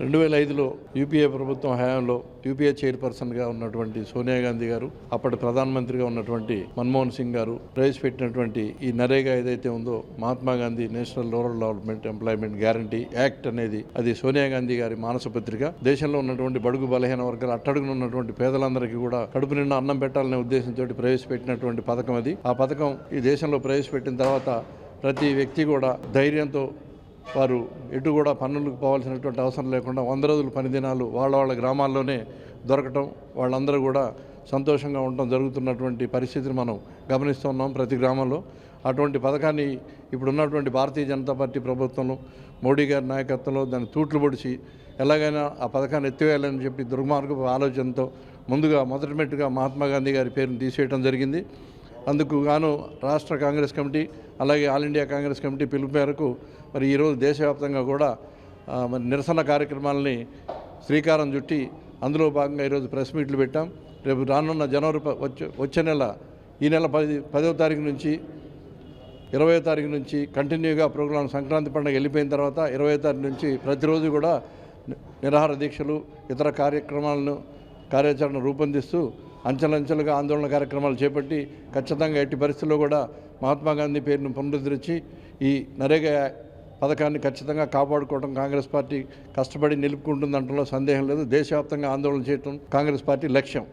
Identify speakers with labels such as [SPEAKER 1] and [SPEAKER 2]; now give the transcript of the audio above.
[SPEAKER 1] 2005లో UPA ప్రభుత్వం హయాంలో UPA చైర్పర్సన్గా ఉన్నటువంటి సోనియా గాంధీ గారు, అప్పటి ప్రధానమంత్రిగా ఉన్నటువంటి మన్మోహన్ సింగ్ గారు ప్రవేశపెట్టినటువంటి ఈ నరేగా ఏదైతే ఉందో Mahatma Gandhi national rural development employment guarantee act అనేది అది సోనియా గాంధీ గారి మానస పత్రిక. దేశంలో ఉన్నటువంటి బడుగు బలహీన వర్గాలు అట్టడుగున ఉన్నటువంటి పేదలందరికీ కూడా కడుపు నిండా అన్నం పెట్టాలనే ఉద్దేశంతో ప్రవేశపెట్టినటువంటి పథకం అది. ఆ పథకం ఈ దేశంలో ప్రవేశపెట్టిన తర్వాత ప్రతి వ్యక్తి కూడా ధైర్యంతో వారు ఎటు కూడా పన్నులకు పోవాల్సినటువంటి అవసరం లేకుండా 100 రోజుల పని దినాలు వాళ్ళ గ్రామాల్లోనే దొరకటం, వాళ్ళందరూ కూడా సంతోషంగా ఉండటం జరుగుతున్నటువంటి పరిస్థితిని మనం గమనిస్తున్నాం ప్రతి గ్రామంలో. అటువంటి పథకాన్ని ఇప్పుడున్నటువంటి భారతీయ జనతా పార్టీ ప్రభుత్వంలో మోడీ గారి నాయకత్వంలో దాన్ని తూట్లు పొడిచి ఎలాగైనా ఆ పథకాన్ని ఎత్తివేయాలని చెప్పి దుర్మార్గపు ఆలోచనతో ముందుగా మొదటి మెట్టుగా మహాత్మా గాంధీ గారి పేరును తీసేయడం జరిగింది. అందుకు గాను రాష్ట్ర కాంగ్రెస్ కమిటీ అలాగే ఆల్ ఇండియా కాంగ్రెస్ కమిటీ పిలుపు మేరకు మరి ఈరోజు దేశవ్యాప్తంగా కూడా మరి నిరసన కార్యక్రమాలని శ్రీకారం చుట్టి అందులో భాగంగా ఈరోజు ప్రెస్ మీట్లు పెట్టాం. రేపు రానున్న జనవరి వచ్చే నెల ఈ నెల 10వ తారీఖు నుంచి 20వ తారీఖు నుంచి కంటిన్యూగా ప్రోగ్రాం సంక్రాంతి పండుగ వెళ్ళిపోయిన తర్వాత 20వ తారీఖు నుంచి ప్రతిరోజు కూడా నిరాహార దీక్షలు ఇతర కార్యాచరణ రూపొందిస్తూ అంచెలంచెలుగా ఆందోళన కార్యక్రమాలు చేపట్టి ఖచ్చితంగా ఎట్టి పరిస్థితుల్లో కూడా మహాత్మా గాంధీ పేరును పునరుద్ధరించి ఈ నరేగా పథకాన్ని ఖచ్చితంగా కాపాడుకోవడం కాంగ్రెస్ పార్టీ కష్టపడి నిలుపుకుంటుందంటలో సందేహం లేదు. దేశవ్యాప్తంగా ఆందోళన చేయడం కాంగ్రెస్ పార్టీ లక్ష్యం.